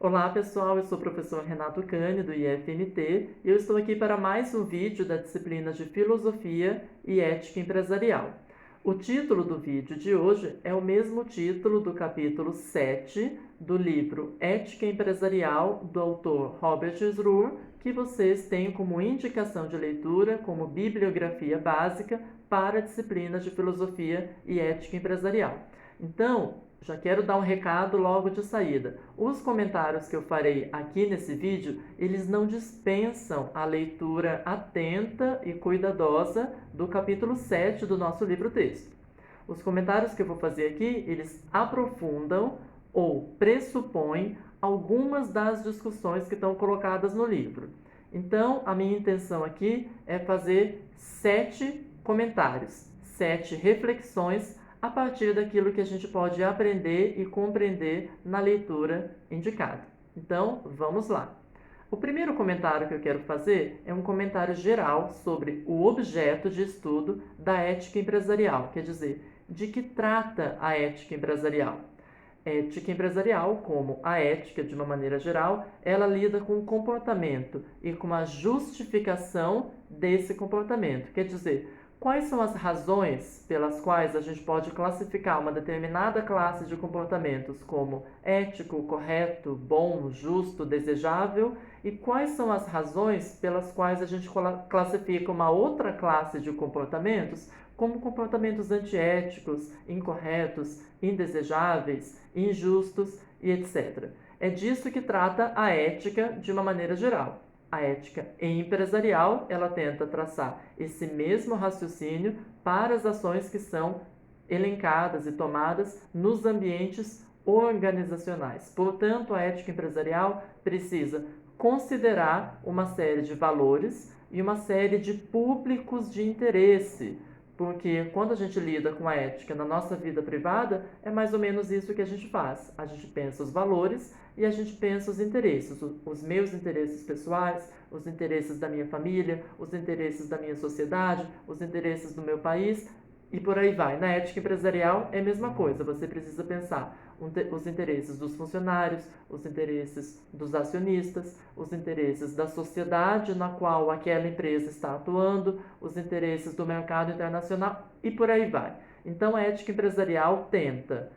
Olá pessoal, eu sou o professor Renato Cani do IFMT e eu estou aqui para mais um vídeo da disciplina de Filosofia e Ética Empresarial. O título do vídeo de hoje é o mesmo título do capítulo 7 do livro Ética Empresarial do autor Robert Sroor, que vocês têm como indicação de leitura, como bibliografia básica para a disciplina de Filosofia e Ética Empresarial. Então, já quero dar um recado logo de saída. Os comentários que eu farei aqui nesse vídeo, eles não dispensam a leitura atenta e cuidadosa do capítulo 7 do nosso livro-texto. Os comentários que eu vou fazer aqui, eles aprofundam ou pressupõem algumas das discussões que estão colocadas no livro. Então, a minha intenção aqui é fazer 7 comentários, 7 reflexões a partir daquilo que a gente pode aprender e compreender na leitura indicada. Então, vamos lá. O primeiro comentário que eu quero fazer é um comentário geral sobre o objeto de estudo da ética empresarial, quer dizer, de que trata a ética empresarial. Ética empresarial, como a ética de uma maneira geral, ela lida com o comportamento e com a justificação desse comportamento, quer dizer, quais são as razões pelas quais a gente pode classificar uma determinada classe de comportamentos como ético, correto, bom, justo, desejável? E quais são as razões pelas quais a gente classifica uma outra classe de comportamentos como comportamentos antiéticos, incorretos, indesejáveis, injustos e etc. É disso que trata a ética de uma maneira geral. A ética empresarial, ela tenta traçar esse mesmo raciocínio para as ações que são elencadas e tomadas nos ambientes organizacionais. Portanto, a ética empresarial precisa considerar uma série de valores e uma série de públicos de interesse, porque quando a gente lida com a ética na nossa vida privada, é mais ou menos isso que a gente faz. A gente pensa os valores e a gente pensa os interesses, os meus interesses pessoais, os interesses da minha família, os interesses da minha sociedade, os interesses do meu país e por aí vai. Na ética empresarial é a mesma coisa, você precisa pensar os interesses dos funcionários, os interesses dos acionistas, os interesses da sociedade na qual aquela empresa está atuando, os interesses do mercado internacional e por aí vai. Então, a ética empresarial tenta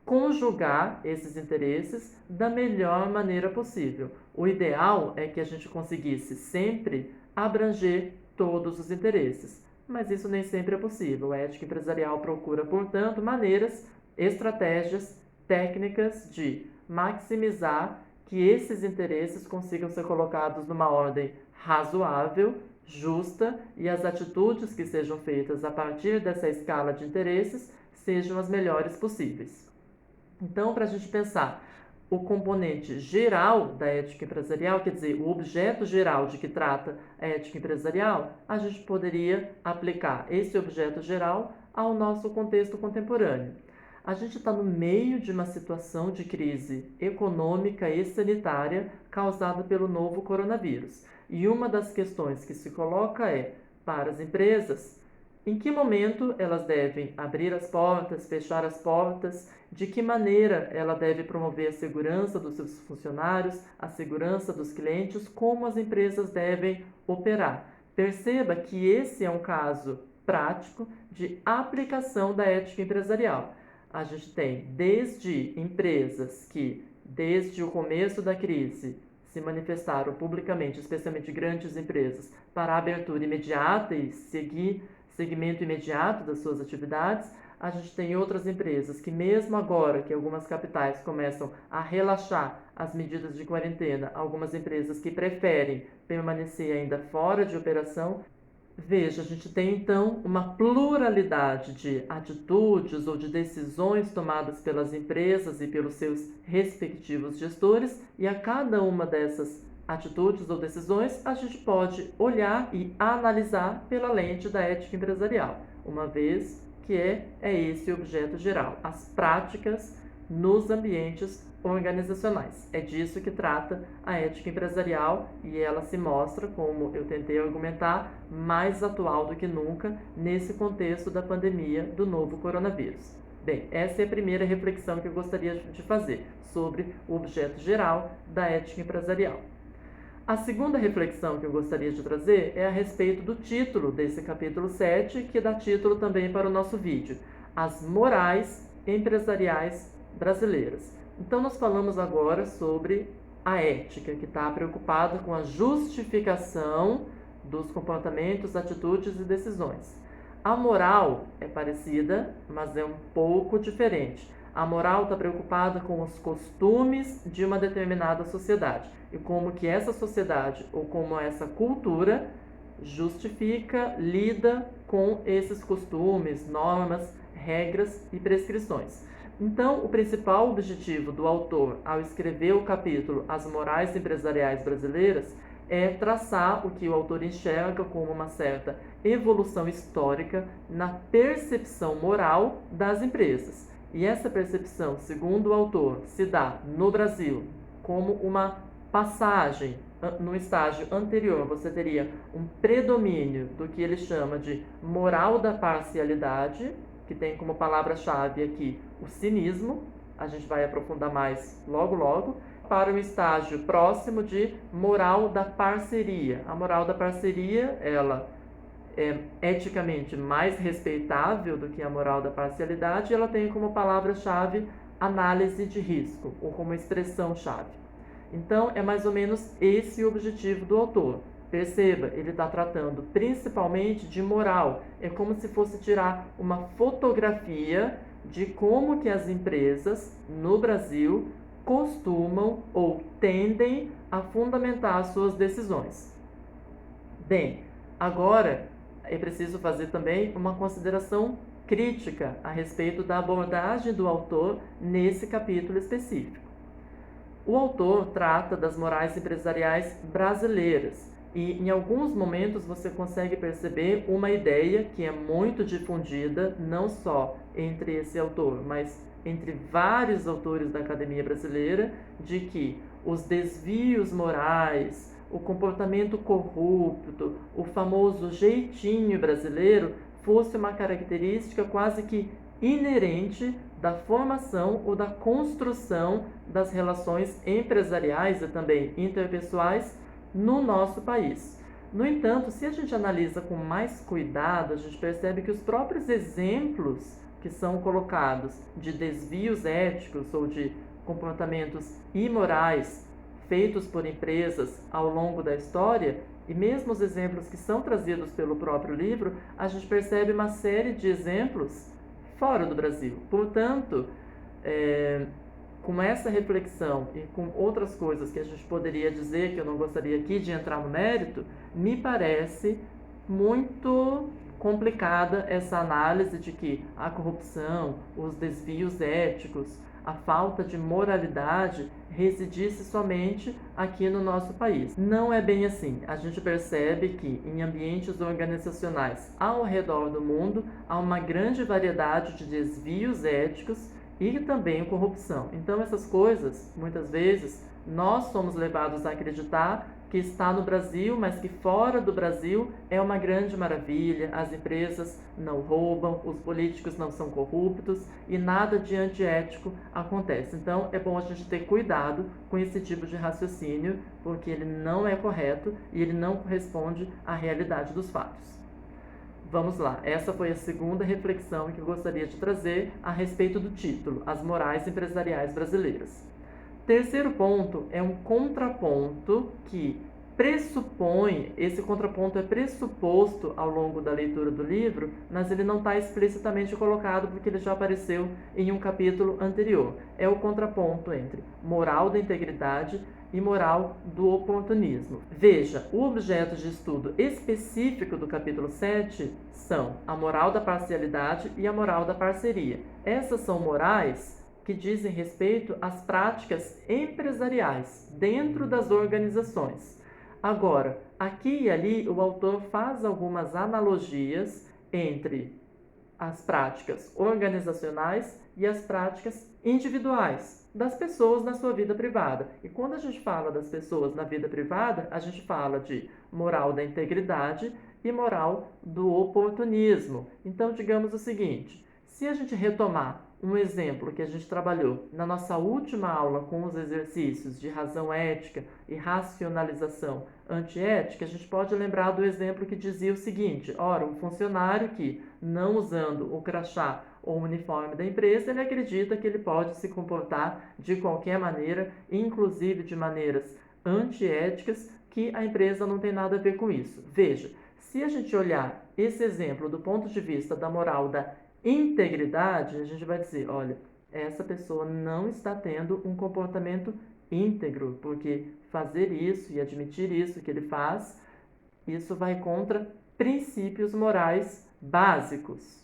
conjugar esses interesses da melhor maneira possível. O ideal é que a gente conseguisse sempre abranger todos os interesses, mas isso nem sempre é possível. A ética empresarial procura, portanto, maneiras, estratégias, técnicas de maximizar que esses interesses consigam ser colocados numa ordem razoável, justa e as atitudes que sejam feitas a partir dessa escala de interesses sejam as melhores possíveis. Então, para a gente pensar o componente geral da ética empresarial, quer dizer, o objeto geral de que trata a ética empresarial, a gente poderia aplicar esse objeto geral ao nosso contexto contemporâneo. A gente está no meio de uma situação de crise econômica e sanitária causada pelo novo coronavírus. E uma das questões que se coloca é, para as empresas, em que momento elas devem abrir as portas, fechar as portas, de que maneira ela deve promover a segurança dos seus funcionários, a segurança dos clientes, como as empresas devem operar. Perceba que esse é um caso prático de aplicação da ética empresarial. A gente tem desde empresas que, desde o começo da crise, se manifestaram publicamente, especialmente grandes empresas, para a abertura imediata e seguimento imediato das suas atividades. A gente tem outras empresas que, mesmo agora que algumas capitais começam a relaxar as medidas de quarentena, algumas empresas que preferem permanecer ainda fora de operação. Veja, a gente tem então uma pluralidade de atitudes ou de decisões tomadas pelas empresas e pelos seus respectivos gestores, e a cada uma dessas atitudes ou decisões a gente pode olhar e analisar pela lente da ética empresarial, uma vez que é esse o objeto geral, as práticas nos ambientes organizacionais. É disso que trata a ética empresarial e ela se mostra, como eu tentei argumentar, mais atual do que nunca nesse contexto da pandemia do novo coronavírus. Bem, essa é a primeira reflexão que eu gostaria de fazer sobre o objeto geral da ética empresarial. A segunda reflexão que eu gostaria de trazer é a respeito do título desse capítulo 7, que dá título também para o nosso vídeo, As Morais Empresariais Brasileiras. Então, nós falamos agora sobre a ética, que está preocupada com a justificação dos comportamentos, atitudes e decisões. A moral é parecida, mas é um pouco diferente. A moral está preocupada com os costumes de uma determinada sociedade e como que essa sociedade ou como essa cultura justifica, lida com esses costumes, normas, regras e prescrições. Então, o principal objetivo do autor ao escrever o capítulo As Morais Empresariais Brasileiras é traçar o que o autor enxerga como uma certa evolução histórica na percepção moral das empresas. E essa percepção, segundo o autor, se dá no Brasil como uma passagem. No estágio anterior, você teria um predomínio do que ele chama de moral da parcialidade, que tem como palavra-chave aqui o cinismo. A gente vai aprofundar mais logo logo. Para o estágio próximo de moral da parceria. A moral da parceria, ela é eticamente mais respeitável do que a moral da parcialidade, e ela tem como palavra-chave análise de risco, ou como expressão-chave. Então, é mais ou menos esse o objetivo do autor. Perceba, ele está tratando principalmente de moral. É como se fosse tirar uma fotografia de como que as empresas no Brasil costumam ou tendem a fundamentar suas decisões. Bem, agora é preciso fazer também uma consideração crítica a respeito da abordagem do autor nesse capítulo específico. O autor trata das morais empresariais brasileiras e em alguns momentos você consegue perceber uma ideia que é muito difundida, não só entre esse autor, mas entre vários autores da academia brasileira, de que os desvios morais, o comportamento corrupto, o famoso jeitinho brasileiro, fosse uma característica quase que inerente da formação ou da construção das relações empresariais e também interpessoais no nosso país. No entanto, se a gente analisa com mais cuidado, a gente percebe que os próprios exemplos que são colocados de desvios éticos ou de comportamentos imorais feitos por empresas ao longo da história, e mesmo os exemplos que são trazidos pelo próprio livro, a gente percebe uma série de exemplos fora do Brasil. Portanto, com essa reflexão e com outras coisas que a gente poderia dizer, que eu não gostaria aqui de entrar no mérito, me parece muito complicada essa análise de que a corrupção, os desvios éticos, a falta de moralidade residisse somente aqui no nosso país. Não é bem assim. A gente percebe que em ambientes organizacionais ao redor do mundo há uma grande variedade de desvios éticos e também corrupção. Então essas coisas, muitas vezes, nós somos levados a acreditar que está no Brasil, mas que fora do Brasil é uma grande maravilha, as empresas não roubam, os políticos não são corruptos e nada de antiético acontece. Então é bom a gente ter cuidado com esse tipo de raciocínio, porque ele não é correto e ele não corresponde à realidade dos fatos. Vamos lá, essa foi a segunda reflexão que eu gostaria de trazer a respeito do título, As Morais Empresariais Brasileiras. Terceiro ponto é um contraponto que pressupõe, esse contraponto é pressuposto ao longo da leitura do livro, mas ele não está explicitamente colocado porque ele já apareceu em um capítulo anterior. É o contraponto entre moral da integridade e moral do oportunismo. Veja, o objeto de estudo específico do capítulo 7 são a moral da parcialidade e a moral da parceria. Essas são morais que dizem respeito às práticas empresariais dentro das organizações. Agora, aqui e ali, o autor faz algumas analogias entre as práticas organizacionais e as práticas individuais das pessoas na sua vida privada. E quando a gente fala das pessoas na vida privada, a gente fala de moral da integridade e moral do oportunismo. Então, digamos o seguinte, se a gente retomar um exemplo que a gente trabalhou na nossa última aula com os exercícios de razão ética e racionalização antiética, a gente pode lembrar do exemplo que dizia o seguinte: ora, um funcionário que, não usando o crachá ou o uniforme da empresa, ele acredita que ele pode se comportar de qualquer maneira, inclusive de maneiras antiéticas, que a empresa não tem nada a ver com isso. Veja, se a gente olhar esse exemplo do ponto de vista da moral da integridade, a gente vai dizer, olha, essa pessoa não está tendo um comportamento íntegro, porque fazer isso e admitir isso que ele faz, isso vai contra princípios morais básicos.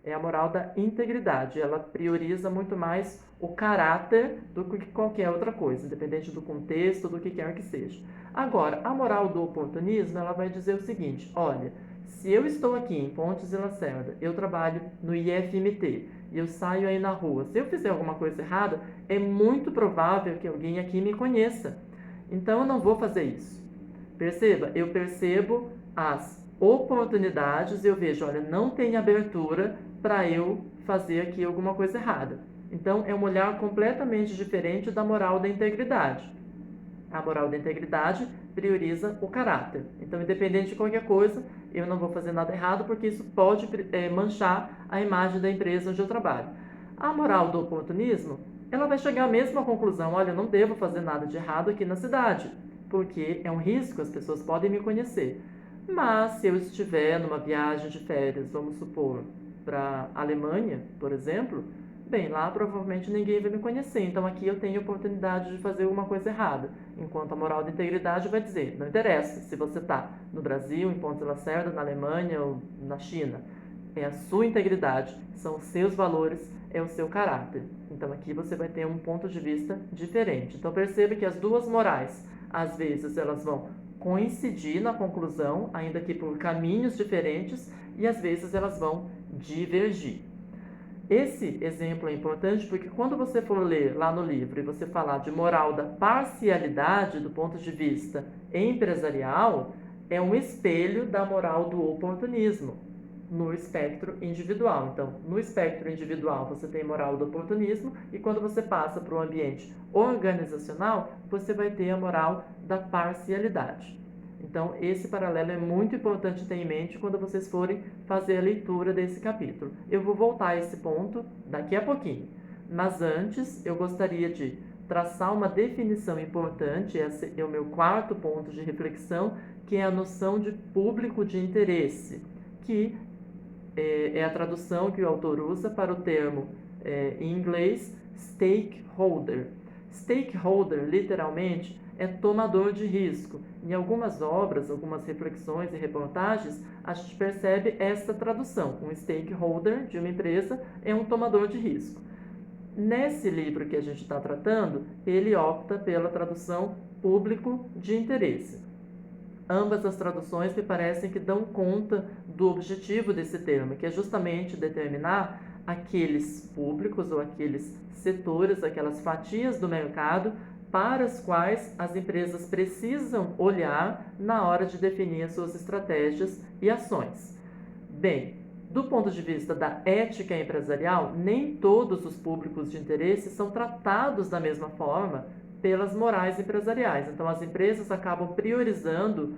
É a moral da integridade, ela prioriza muito mais o caráter do que qualquer outra coisa, independente do contexto, do que quer que seja. Agora, a moral do oportunismo, ela vai dizer o seguinte, olha, se eu estou aqui em Pontes e Lacerda, eu trabalho no IFMT e eu saio aí na rua, se eu fizer alguma coisa errada, é muito provável que alguém aqui me conheça. Então eu não vou fazer isso. Perceba, eu percebo as oportunidades e eu vejo, olha, não tem abertura para eu fazer aqui alguma coisa errada. Então é um olhar completamente diferente da moral da integridade. A moral da integridade prioriza o caráter. Então, independente de qualquer coisa, eu não vou fazer nada errado porque isso pode manchar a imagem da empresa onde eu trabalho. A moral do oportunismo, ela vai chegar à mesma conclusão, olha, eu não devo fazer nada de errado aqui na cidade, porque é um risco, as pessoas podem me conhecer. Mas se eu estiver numa viagem de férias, vamos supor, para a Alemanha, por exemplo, bem, lá provavelmente ninguém vai me conhecer, então aqui eu tenho a oportunidade de fazer alguma coisa errada. Enquanto a moral da integridade vai dizer, não interessa se você está no Brasil, em Pontes de Lacerda, na Alemanha ou na China, é a sua integridade, são os seus valores, é o seu caráter. Então aqui você vai ter um ponto de vista diferente. Então perceba que as duas morais, às vezes elas vão coincidir na conclusão, ainda que por caminhos diferentes, e às vezes elas vão divergir. Esse exemplo é importante porque quando você for ler lá no livro e você falar de moral da parcialidade do ponto de vista empresarial, é um espelho da moral do oportunismo no espectro individual. Então, no espectro individual você tem moral do oportunismo e quando você passa para o ambiente organizacional, você vai ter a moral da parcialidade. Então, esse paralelo é muito importante ter em mente quando vocês forem fazer a leitura desse capítulo. Eu vou voltar a esse ponto daqui a pouquinho, mas antes eu gostaria de traçar uma definição importante, esse é o meu quarto ponto de reflexão, que é a noção de público de interesse, que é a tradução que o autor usa para o termo em inglês stakeholder. Stakeholder, literalmente, é tomador de risco. Em algumas obras, algumas reflexões e reportagens, a gente percebe essa tradução. Um stakeholder de uma empresa é um tomador de risco. Nesse livro que a gente está tratando, ele opta pela tradução público de interesse. Ambas as traduções me parecem que dão conta do objetivo desse termo, que é justamente determinar aqueles públicos ou aqueles setores, aquelas fatias do mercado para as quais as empresas precisam olhar na hora de definir as suas estratégias e ações. Bem, do ponto de vista da ética empresarial, nem todos os públicos de interesse são tratados da mesma forma pelas morais empresariais. Então, as empresas acabam priorizando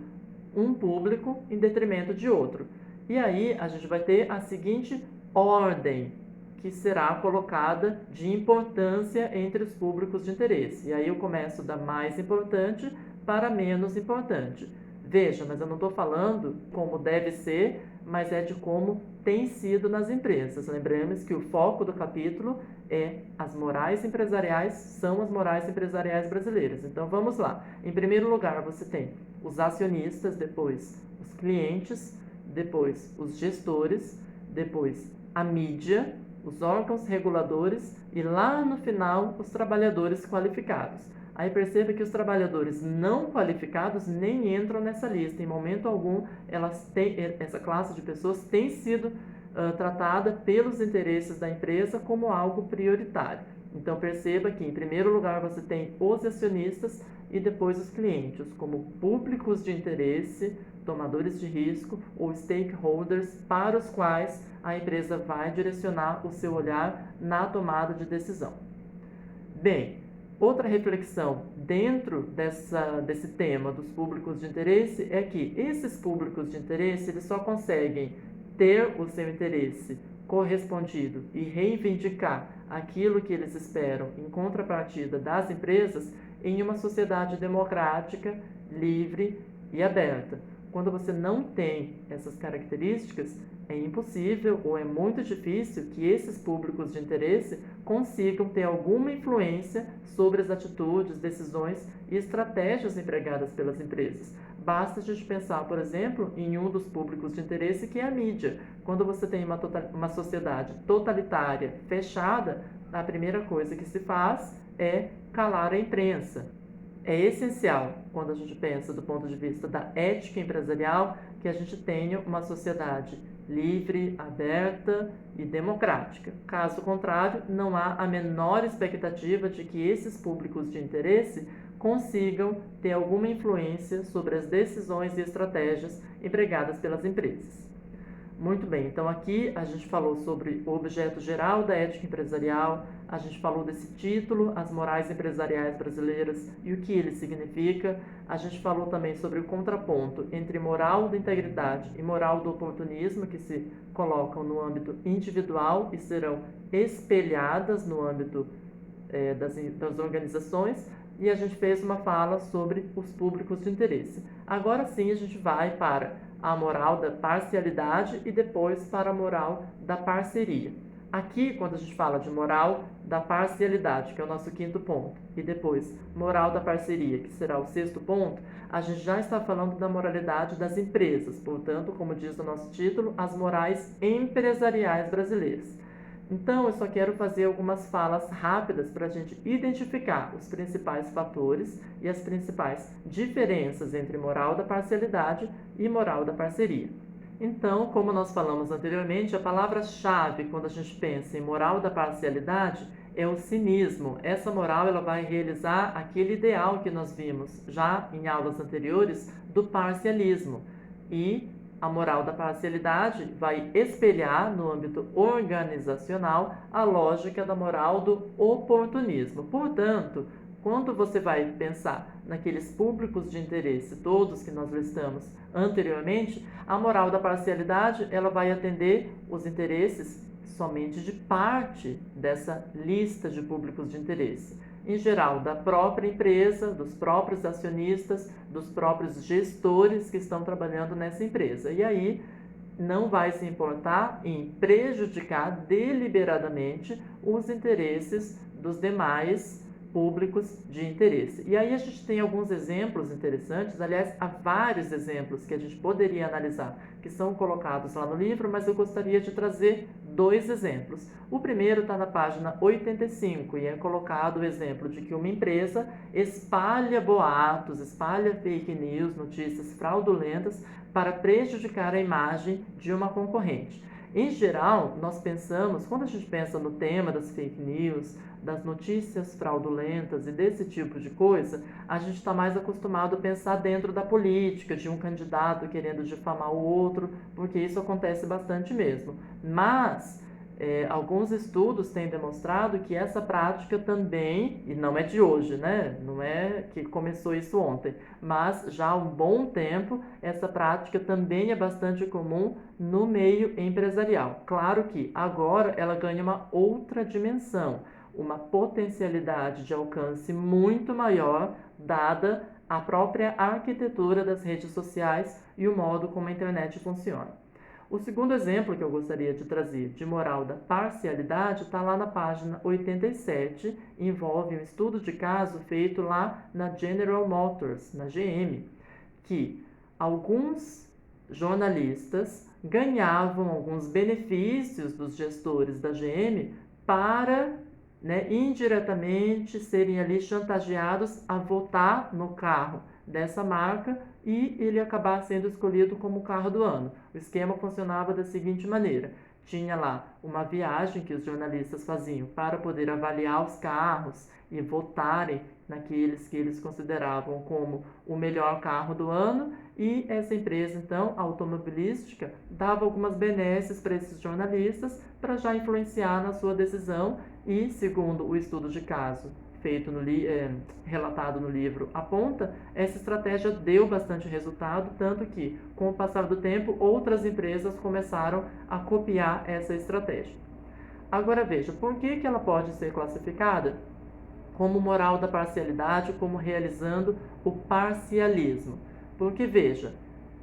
um público em detrimento de outro. E aí, a gente vai ter a seguinte ordem que será colocada de importância entre os públicos de interesse. E aí eu começo da mais importante para menos importante. Veja, mas eu não estou falando como deve ser, mas é de como tem sido nas empresas. Lembremos que o foco do capítulo é as morais empresariais, são as morais empresariais brasileiras. Então vamos lá. Em primeiro lugar, você tem os acionistas, depois os clientes, depois os gestores, depois a mídia, os órgãos reguladores e lá no final os trabalhadores qualificados. Aí perceba que os trabalhadores não qualificados nem entram nessa lista. Em momento algum, essa classe de pessoas tem sido tratada pelos interesses da empresa como algo prioritário. Então perceba que em primeiro lugar você tem os acionistas, e depois os clientes, como públicos de interesse, tomadores de risco ou stakeholders para os quais a empresa vai direcionar o seu olhar na tomada de decisão. Bem, outra reflexão dentro desse tema dos públicos de interesse é que esses públicos de interesse eles só conseguem ter o seu interesse correspondido e reivindicar aquilo que eles esperam em contrapartida das empresas em uma sociedade democrática, livre e aberta. Quando você não tem essas características, é impossível ou é muito difícil que esses públicos de interesse consigam ter alguma influência sobre as atitudes, decisões e estratégias empregadas pelas empresas. Basta a gente pensar, por exemplo, em um dos públicos de interesse, que é a mídia. Quando você tem uma sociedade totalitária, fechada, a primeira coisa que se faz é calar a imprensa. É essencial, quando a gente pensa do ponto de vista da ética empresarial, que a gente tenha uma sociedade livre, aberta e democrática. Caso contrário, não há a menor expectativa de que esses públicos de interesse consigam ter alguma influência sobre as decisões e estratégias empregadas pelas empresas. Muito bem, então aqui a gente falou sobre o objeto geral da ética empresarial, a gente falou desse título, As Morais Empresariais Brasileiras e o que ele significa, a gente falou também sobre o contraponto entre moral da integridade e moral do oportunismo, que se colocam no âmbito individual e serão espelhadas no âmbito das organizações, e a gente fez uma fala sobre os públicos de interesse. Agora sim a gente vai para a moral da parcialidade e depois para a moral da parceria. Aqui, quando a gente fala de moral da parcialidade, que é o nosso quinto ponto, e depois moral da parceria, que será o sexto ponto, a gente já está falando da moralidade das empresas, portanto, como diz o nosso título, as morais empresariais brasileiras. Então, eu só quero fazer algumas falas rápidas para a gente identificar os principais fatores e as principais diferenças entre moral da parcialidade e moral da parceria. Então, como nós falamos anteriormente, a palavra-chave quando a gente pensa em moral da parcialidade é o cinismo. Essa moral ela vai realizar aquele ideal que nós vimos já em aulas anteriores do parcialismo. E a moral da parcialidade vai espelhar no âmbito organizacional a lógica da moral do oportunismo. Portanto, quando você vai pensar naqueles públicos de interesse, todos que nós listamos anteriormente, a moral da parcialidade ela vai atender os interesses somente de parte dessa lista de públicos de interesse. Em geral, da própria empresa, dos próprios acionistas, dos próprios gestores que estão trabalhando nessa empresa. E aí, não vai se importar em prejudicar deliberadamente os interesses dos demais públicos de interesse. E aí a gente tem alguns exemplos interessantes, aliás, há vários exemplos que a gente poderia analisar, que são colocados lá no livro, mas eu gostaria de trazer dois exemplos. O primeiro está na página 85 e é colocado o exemplo de que uma empresa espalha boatos, espalha fake news, notícias fraudulentas para prejudicar a imagem de uma concorrente. Em geral, nós pensamos, quando a gente pensa no tema das fake news, das notícias fraudulentas e desse tipo de coisa, a gente está mais acostumado a pensar dentro da política, de um candidato querendo difamar o outro, porque isso acontece bastante mesmo. Mas alguns estudos têm demonstrado que essa prática também, e não é de hoje, né? Não é que começou isso ontem, mas já há um bom tempo essa prática também é bastante comum no meio empresarial. Claro que agora ela ganha uma outra dimensão, uma potencialidade de alcance muito maior, dada a própria arquitetura das redes sociais e o modo como a internet funciona. O segundo exemplo que eu gostaria de trazer de moral da parcialidade está lá na página 87, envolve um estudo de caso feito lá na General Motors, na GM, que alguns jornalistas ganhavam alguns benefícios dos gestores da GM para indiretamente serem ali chantageados a votar no carro dessa marca e ele acabar sendo escolhido como o carro do ano. O esquema funcionava da seguinte maneira: tinha lá uma viagem que os jornalistas faziam para poder avaliar os carros e votarem naqueles que eles consideravam como o melhor carro do ano, e essa empresa, então, automobilística, dava algumas benesses para esses jornalistas para já influenciar na sua decisão e, segundo o estudo de caso feito relatado no livro aponta, essa estratégia deu bastante resultado, tanto que, com o passar do tempo, outras empresas começaram a copiar essa estratégia. Agora veja, por que ela pode ser classificada como moral da parcialidade, como realizando o parcialismo? Porque veja,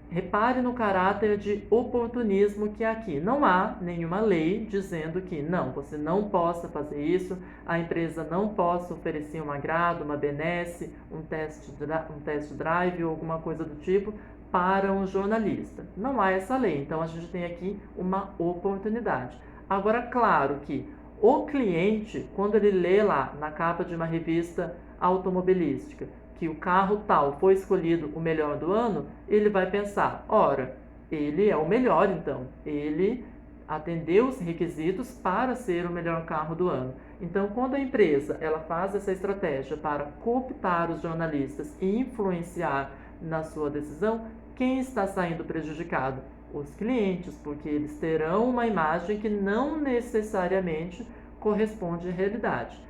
repare no caráter de oportunismo que há aqui. Não há nenhuma lei dizendo que não, você não possa fazer isso, a empresa não possa oferecer um agrado, uma benesse, um test drive ou alguma coisa do tipo para um jornalista. Não há essa lei, então a gente tem aqui uma oportunidade. Agora, claro que o cliente, quando ele lê lá na capa de uma revista automobilística que o carro tal foi escolhido o melhor do ano, ele vai pensar, ora, ele é o melhor então, ele atendeu os requisitos para ser o melhor carro do ano. Então, quando a empresa ela faz essa estratégia para cooptar os jornalistas e influenciar na sua decisão, quem está saindo prejudicado? Os clientes, porque eles terão uma imagem que não necessariamente corresponde à realidade.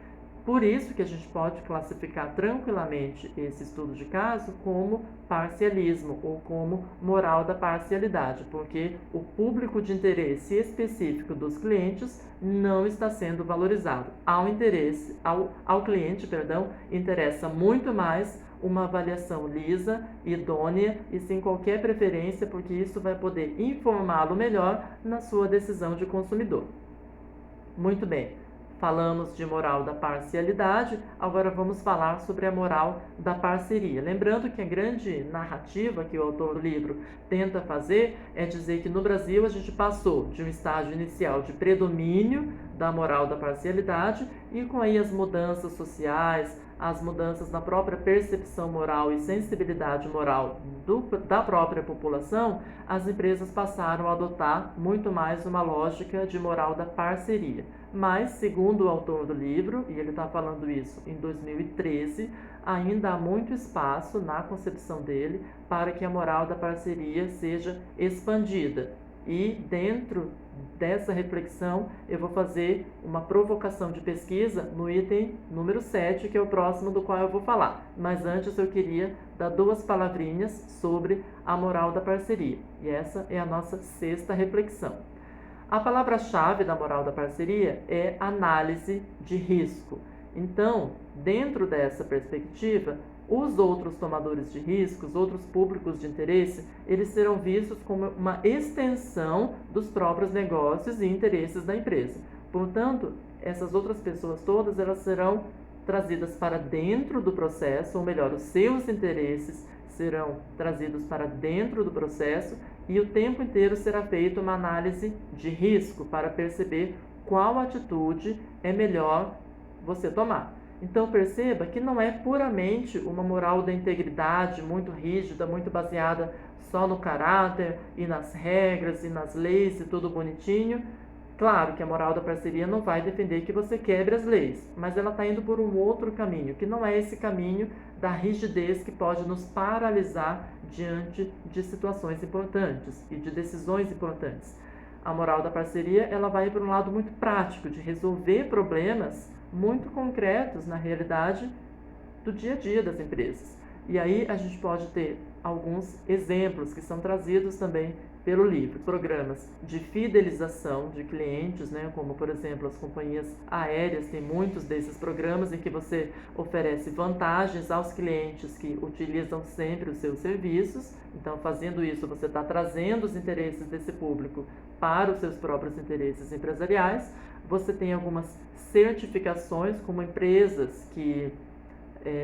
Por isso que a gente pode classificar tranquilamente esse estudo de caso como parcialismo ou como moral da parcialidade, porque o público de interesse específico dos clientes não está sendo valorizado. Ao cliente, interessa muito mais uma avaliação lisa, idônea e sem qualquer preferência, porque isso vai poder informá-lo melhor na sua decisão de consumidor. Muito bem. Falamos de moral da parcialidade, agora vamos falar sobre a moral da parceria. Lembrando que a grande narrativa que o autor do livro tenta fazer é dizer que no Brasil a gente passou de um estágio inicial de predomínio da moral da parcialidade e com aí as mudanças sociais, as mudanças na própria percepção moral e sensibilidade moral da própria população, as empresas passaram a adotar muito mais uma lógica de moral da parceria. Mas, segundo o autor do livro, e ele está falando isso em 2013, ainda há muito espaço na concepção dele para que a moral da parceria seja expandida. E dentro dessa reflexão eu vou fazer uma provocação de pesquisa no item número 7, que é o próximo do qual eu vou falar. Mas antes eu queria dar 2 palavrinhas sobre a moral da parceria. E essa é a nossa 6ª reflexão. A palavra-chave da moral da parceria é análise de risco. Então, dentro dessa perspectiva, os outros tomadores de riscos, outros públicos de interesse, eles serão vistos como uma extensão dos próprios negócios e interesses da empresa. Portanto, essas outras pessoas todas, elas serão trazidas para dentro do processo, ou melhor, os seus interesses serão trazidos para dentro do processo e o tempo inteiro será feita uma análise de risco para perceber qual atitude é melhor você tomar. Então perceba que não é puramente uma moral da integridade muito rígida, muito baseada só no caráter e nas regras e nas leis e tudo bonitinho. Claro que a moral da parceria não vai defender que você quebre as leis, mas ela está indo por um outro caminho, que não é esse caminho da rigidez que pode nos paralisar diante de situações importantes e de decisões importantes. A moral da parceria ela vai para um lado muito prático, de resolver problemas muito concretos na realidade do dia a dia das empresas. E aí a gente pode ter alguns exemplos que são trazidos também pelo livro. Programas de fidelização de clientes, como por exemplo as companhias aéreas têm muitos desses programas em que você oferece vantagens aos clientes que utilizam sempre os seus serviços. Então, fazendo isso, você está trazendo os interesses desse público para os seus próprios interesses empresariais. Você tem algumas certificações, como empresas que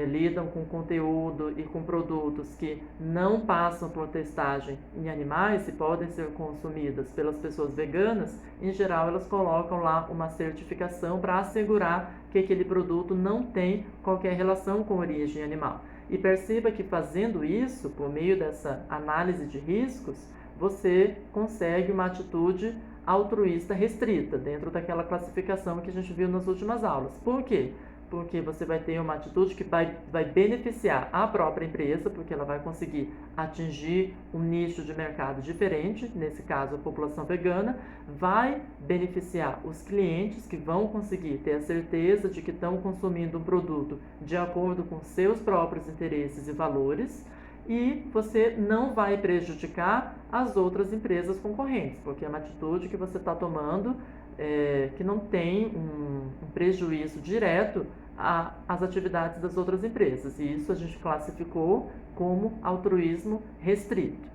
lidam com conteúdo e com produtos que não passam por testagem em animais e podem ser consumidas pelas pessoas veganas. Em geral, elas colocam lá uma certificação para assegurar que aquele produto não tem qualquer relação com origem animal. E perceba que fazendo isso, por meio dessa análise de riscos, você consegue uma atitude altruísta restrita, dentro daquela classificação que a gente viu nas últimas aulas. Por quê? porque você vai ter uma atitude que vai beneficiar a própria empresa, porque ela vai conseguir atingir um nicho de mercado diferente, nesse caso a população vegana, vai beneficiar os clientes que vão conseguir ter a certeza de que estão consumindo um produto de acordo com seus próprios interesses e valores, e você não vai prejudicar as outras empresas concorrentes, porque é uma atitude que você está tomando que não tem um prejuízo direto às atividades das outras empresas. E isso a gente classificou como altruísmo restrito.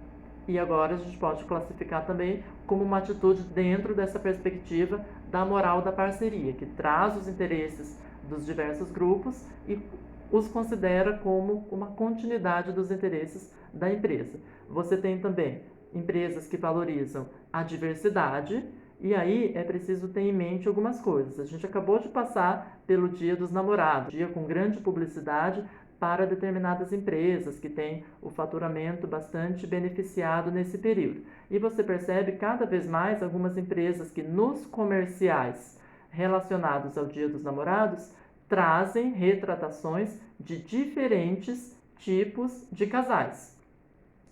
E agora a gente pode classificar também como uma atitude dentro dessa perspectiva da moral da parceria, que traz os interesses dos diversos grupos e os considera como uma continuidade dos interesses da empresa. Você tem também empresas que valorizam a diversidade, e aí é preciso ter em mente algumas coisas. A gente acabou de passar pelo Dia dos Namorados, dia com grande publicidade para determinadas empresas que têm o faturamento bastante beneficiado nesse período. E você percebe cada vez mais algumas empresas que nos comerciais relacionados ao Dia dos Namorados trazem retratações de diferentes tipos de casais,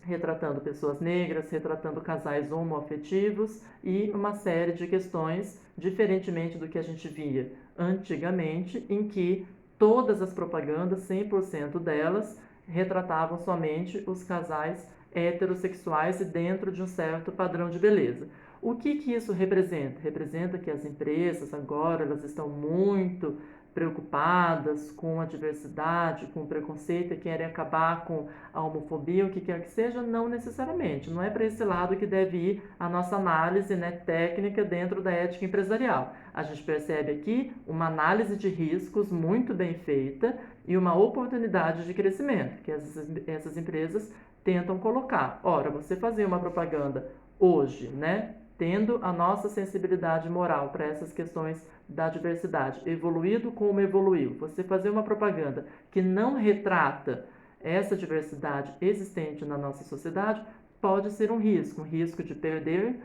retratando pessoas negras, retratando casais homoafetivos e uma série de questões, diferentemente do que a gente via antigamente, em que todas as propagandas, 100% delas, retratavam somente os casais heterossexuais e dentro de um certo padrão de beleza. O que isso representa? Representa que as empresas agora elas estão muito preocupadas com a diversidade, com o preconceito e querem acabar com a homofobia, o que quer que seja, não necessariamente. Não é para esse lado que deve ir a nossa análise, né, técnica dentro da ética empresarial. A gente percebe aqui uma análise de riscos muito bem feita e uma oportunidade de crescimento que essas empresas tentam colocar. Ora, você fazer uma propaganda hoje, né, tendo a nossa sensibilidade moral para essas questões da diversidade, evoluído como evoluiu, você fazer uma propaganda que não retrata essa diversidade existente na nossa sociedade, pode ser um risco de perder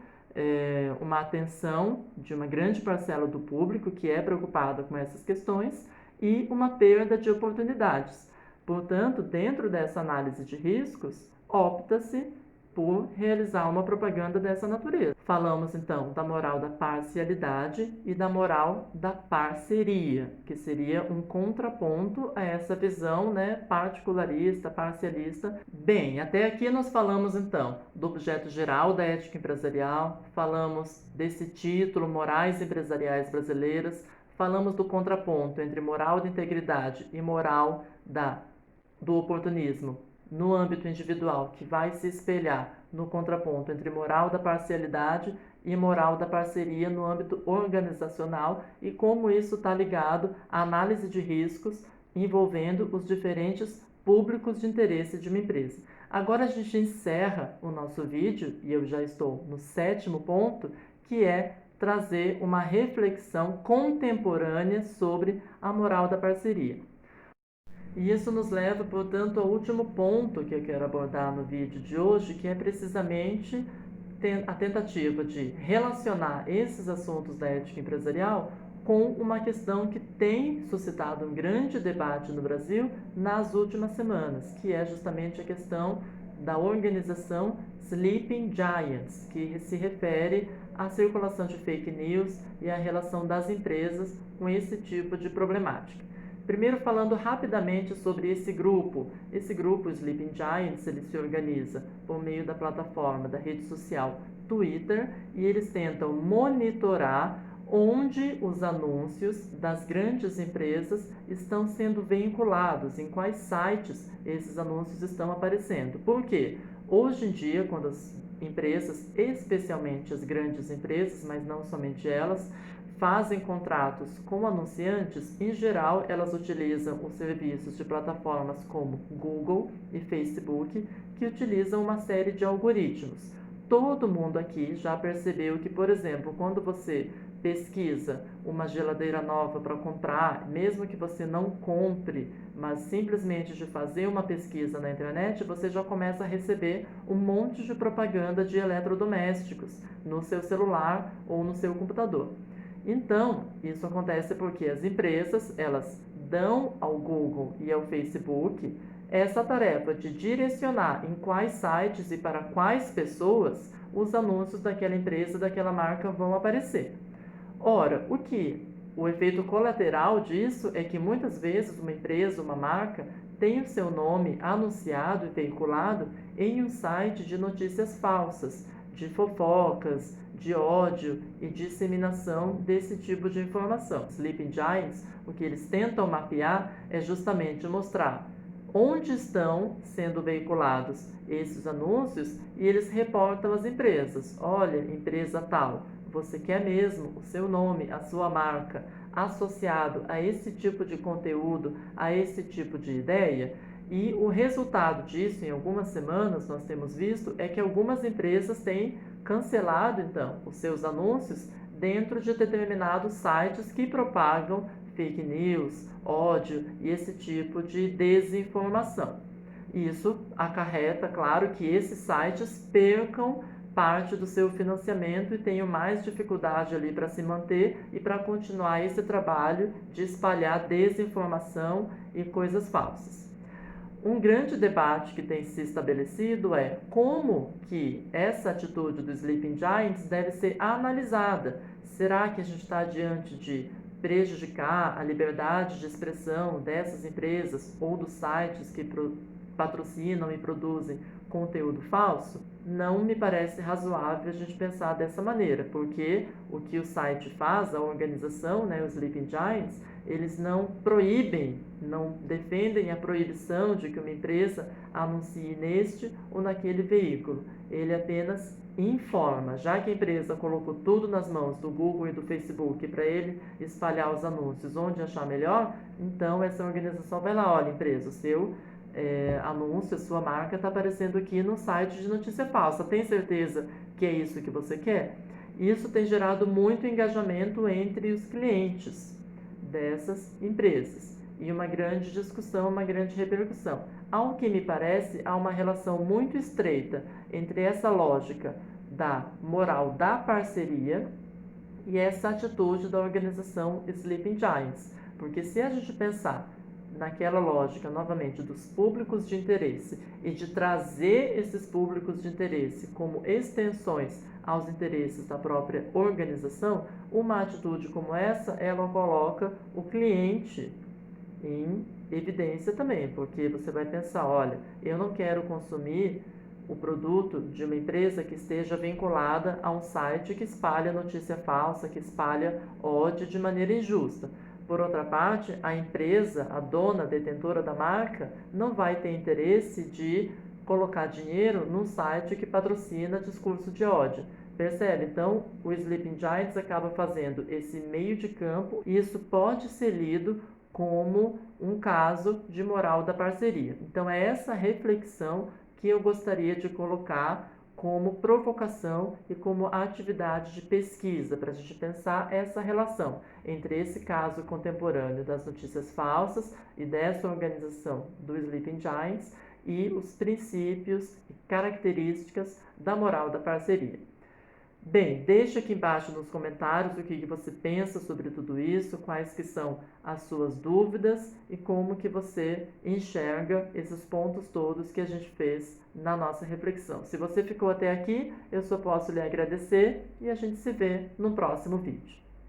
uma atenção de uma grande parcela do público que é preocupada com essas questões e uma perda de oportunidades. Portanto, dentro dessa análise de riscos, opta-se por realizar uma propaganda dessa natureza. Falamos então da moral da parcialidade e da moral da parceria, que seria um contraponto a essa visão, né, particularista, parcialista. Bem, até aqui nós falamos então do objeto geral da ética empresarial, falamos desse título Morais Empresariais Brasileiras, falamos do contraponto entre moral da integridade e moral do oportunismo no âmbito individual, que vai se espelhar no contraponto entre moral da parcialidade e moral da parceria no âmbito organizacional e como isso está ligado à análise de riscos envolvendo os diferentes públicos de interesse de uma empresa. Agora a gente encerra o nosso vídeo e eu já estou no 7º ponto, que é trazer uma reflexão contemporânea sobre a moral da parceria. E isso nos leva, portanto, ao último ponto que eu quero abordar no vídeo de hoje, que é precisamente a tentativa de relacionar esses assuntos da ética empresarial com uma questão que tem suscitado um grande debate no Brasil nas últimas semanas, que é justamente a questão da organização Sleeping Giants, que se refere à circulação de fake news e à relação das empresas com esse tipo de problemática. Primeiro, falando rapidamente sobre esse grupo. Esse grupo, Sleeping Giants, ele se organiza por meio da plataforma, da rede social Twitter, e eles tentam monitorar onde os anúncios das grandes empresas estão sendo veiculados, em quais sites esses anúncios estão aparecendo. Por quê? Hoje em dia, quando as empresas, especialmente as grandes empresas, mas não somente elas, fazem contratos com anunciantes, em geral, elas utilizam os serviços de plataformas como Google e Facebook, que utilizam uma série de algoritmos. Todo mundo aqui já percebeu que, por exemplo, quando você pesquisa uma geladeira nova para comprar, mesmo que você não compre, mas simplesmente de fazer uma pesquisa na internet, você já começa a receber um monte de propaganda de eletrodomésticos no seu celular ou no seu computador. Então, isso acontece porque as empresas, elas dão ao Google e ao Facebook essa tarefa de direcionar em quais sites e para quais pessoas os anúncios daquela empresa, daquela marca vão aparecer. Ora, o efeito colateral disso é que muitas vezes uma empresa, uma marca, tem o seu nome anunciado e veiculado em um site de notícias falsas, de fofocas, de ódio e disseminação desse tipo de informação. Sleeping Giants, o que eles tentam mapear é justamente mostrar onde estão sendo veiculados esses anúncios e eles reportam às empresas. Olha, empresa tal, você quer mesmo o seu nome, a sua marca associado a esse tipo de conteúdo, a esse tipo de ideia? E o resultado disso, em algumas semanas, nós temos visto, é que algumas empresas têm cancelado, então, os seus anúncios dentro de determinados sites que propagam fake news, ódio e esse tipo de desinformação. Isso acarreta, claro, que esses sites percam parte do seu financiamento e tenham mais dificuldade ali para se manter e para continuar esse trabalho de espalhar desinformação e coisas falsas. Um grande debate que tem se estabelecido é como que essa atitude do Sleeping Giants deve ser analisada. Será que a gente está diante de prejudicar a liberdade de expressão dessas empresas ou dos sites que patrocinam e produzem conteúdo falso? Não me parece razoável a gente pensar dessa maneira, porque o que o site faz, a organização, né, os Sleeping Giants, eles não proíbem, não defendem a proibição de que uma empresa anuncie neste ou naquele veículo. Ele apenas informa, já que a empresa colocou tudo nas mãos do Google e do Facebook para ele espalhar os anúncios onde achar melhor, então essa organização vai lá, olha, empresa, o seu anúncio, a sua marca está aparecendo aqui no site de notícia falsa. Tem certeza que é isso que você quer? Isso tem gerado muito engajamento entre os clientes dessas empresas e uma grande discussão, uma grande repercussão. Ao que me parece, há uma relação muito estreita entre essa lógica da moral da parceria e essa atitude da organização Sleeping Giants. Porque se a gente pensar naquela lógica, novamente, dos públicos de interesse e de trazer esses públicos de interesse como extensões aos interesses da própria organização, uma atitude como essa, ela coloca o cliente em evidência também, porque você vai pensar, olha, eu não quero consumir o produto de uma empresa que esteja vinculada a um site que espalha notícia falsa, que espalha ódio de maneira injusta. Por outra parte, a empresa, a dona, a detentora da marca, não vai ter interesse de colocar dinheiro num site que patrocina discurso de ódio. Percebe? Então, o Sleeping Giants acaba fazendo esse meio de campo e isso pode ser lido como um caso de moral da parceria. Então, é essa reflexão que eu gostaria de colocar como provocação e como atividade de pesquisa, para a gente pensar essa relação entre esse caso contemporâneo das notícias falsas e dessa organização do Sleeping Giants e os princípios e características da moral da parceria. Bem, deixa aqui embaixo nos comentários o que você pensa sobre tudo isso, quais que são as suas dúvidas e como que você enxerga esses pontos todos que a gente fez na nossa reflexão. Se você ficou até aqui, eu só posso lhe agradecer e a gente se vê no próximo vídeo.